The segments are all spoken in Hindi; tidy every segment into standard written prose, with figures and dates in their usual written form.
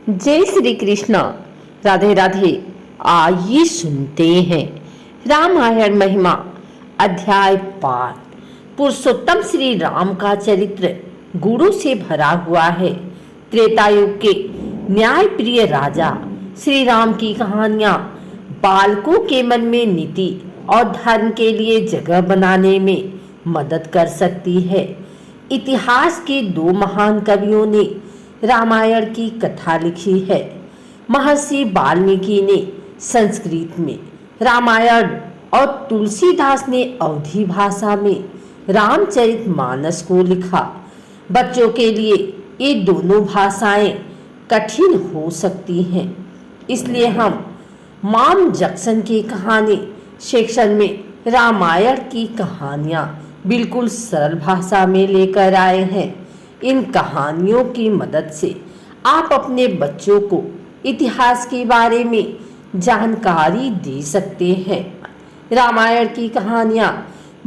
जय श्री कृष्ण। राधे राधे। आइए सुनते हैं रामायण महिमा अध्याय 5। पुरुषोत्तम श्री राम का चरित्र गुणों से भरा हुआ है। त्रेता युग के न्याय प्रिय राजा श्री राम की कहानियां बालकों के मन में नीति और धर्म के लिए जगह बनाने में मदद कर सकती है। इतिहास के दो महान कवियों ने रामायण की कथा लिखी है। महर्षि वाल्मीकि ने संस्कृत में रामायण और तुलसीदास ने अवधी भाषा में रामचरितमानस को लिखा। बच्चों के लिए ये दोनों भाषाएं कठिन हो सकती हैं, इसलिए हम मॉम जैक्सन के कहानी सेक्शन में रामायण की कहानियां बिल्कुल सरल भाषा में लेकर आए हैं। इन कहानियों की मदद से आप अपने बच्चों को इतिहास के बारे में जानकारी दे सकते हैं। रामायण की कहानियां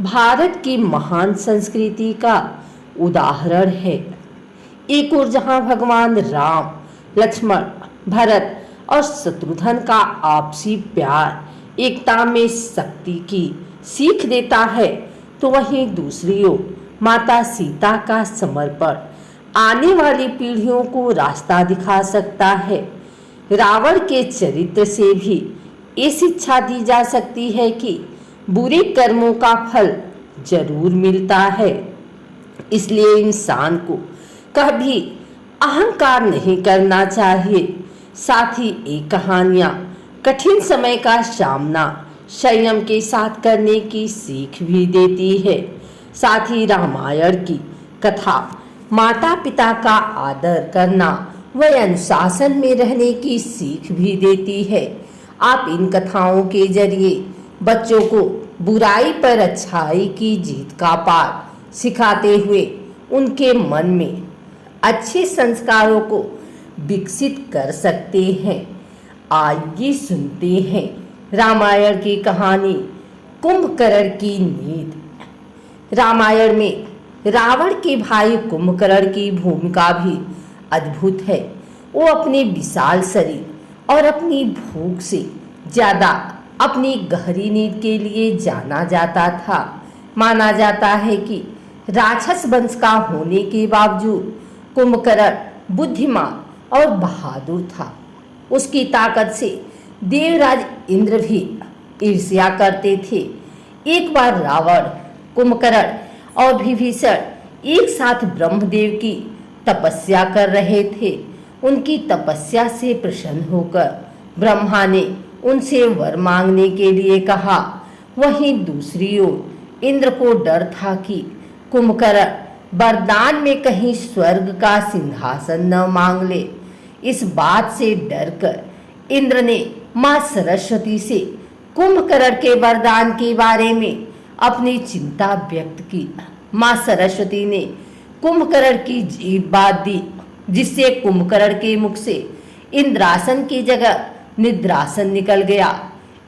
भारत की महान संस्कृति का उदाहरण है। एक ओर जहां भगवान राम, लक्ष्मण, भरत और शत्रुघ्न का आपसी प्यार एकता में शक्ति की सीख देता है, तो वहीं दूसरी ओर माता सीता का समर्पण आने वाली पीढ़ियों को रास्ता दिखा सकता है। रावण के चरित्र से भी ये शिक्षा दी जा सकती है कि बुरे कर्मों का फल जरूर मिलता है, इसलिए इंसान को कभी अहंकार नहीं करना चाहिए। साथ ही ये कहानियां कठिन समय का सामना संयम के साथ करने की सीख भी देती है। साथ ही रामायण की कथा माता पिता का आदर करना व अनुशासन में रहने की सीख भी देती है। आप इन कथाओं के जरिए बच्चों को बुराई पर अच्छाई की जीत का पाठ सिखाते हुए उनके मन में अच्छे संस्कारों को विकसित कर सकते हैं। आइए सुनते हैं रामायण की कहानी कुंभकर्ण की नींद। रामायण में रावण के भाई कुंभकर्ण की भूमिका भी अद्भुत है। वो अपने विशाल शरीर और अपनी भूख से ज्यादा अपनी गहरी नींद के लिए जाना जाता था। माना जाता है कि राक्षस वंश का होने के बावजूद कुंभकर्ण बुद्धिमान और बहादुर था। उसकी ताकत से देवराज इंद्र भी ईर्ष्या करते थे। एक बार रावण, कुंभकर्ण और विभीषण एक साथ ब्रह्मदेव की तपस्या कर रहे थे। उनकी तपस्या से प्रसन्न होकर ब्रह्मा ने उनसे वर मांगने के लिए कहा। वहीं दूसरी ओर इंद्र को डर था कि कुंभकर्ण वरदान में कहीं स्वर्ग का सिंहासन न मांग ले। इस बात से डरकर इंद्र ने मां सरस्वती से कुंभकर्ण के वरदान के बारे में अपनी चिंता व्यक्त की। मां सरस्वती ने कुंभकर्ण की जीभ बांध दी, जिससे कुंभकर्ण के मुख से इंद्रासन की जगह निद्रासन निकल गया।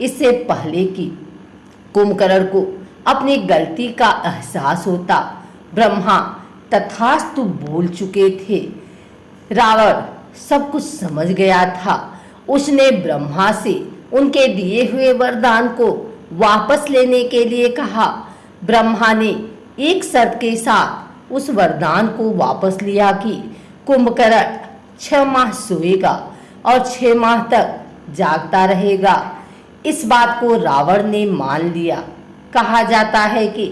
इससे पहले कि कुंभकर्ण को अपनी गलती का एहसास होता, ब्रह्मा तथास्तु बोल चुके थे। रावण सब कुछ समझ गया था। उसने ब्रह्मा से उनके दिए हुए वरदान को वापस लेने के लिए कहा। ब्रह्मा ने एक शर्त के साथ उस वरदान को वापस लिया कि कुंभकर्ण 6 माह सोएगा और 6 माह तक जागता रहेगा। इस बात को रावण ने मान लिया। कहा जाता है कि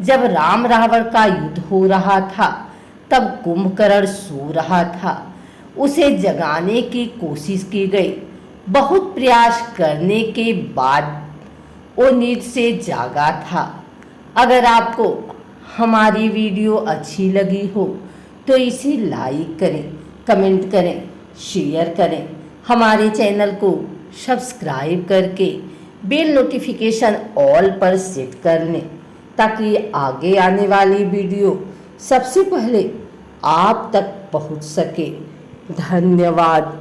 जब राम रावण का युद्ध हो रहा था, तब कुंभकर्ण सो रहा था। उसे जगाने की कोशिश की गई। बहुत प्रयास करने के बाद वो नींद से जागा था। अगर आपको हमारी वीडियो अच्छी लगी हो तो इसे लाइक करें, कमेंट करें, शेयर करें। हमारे चैनल को सब्सक्राइब करके बेल नोटिफिकेशन ऑल पर सेट कर लें, ताकि आगे आने वाली वीडियो सबसे पहले आप तक पहुंच सके। धन्यवाद।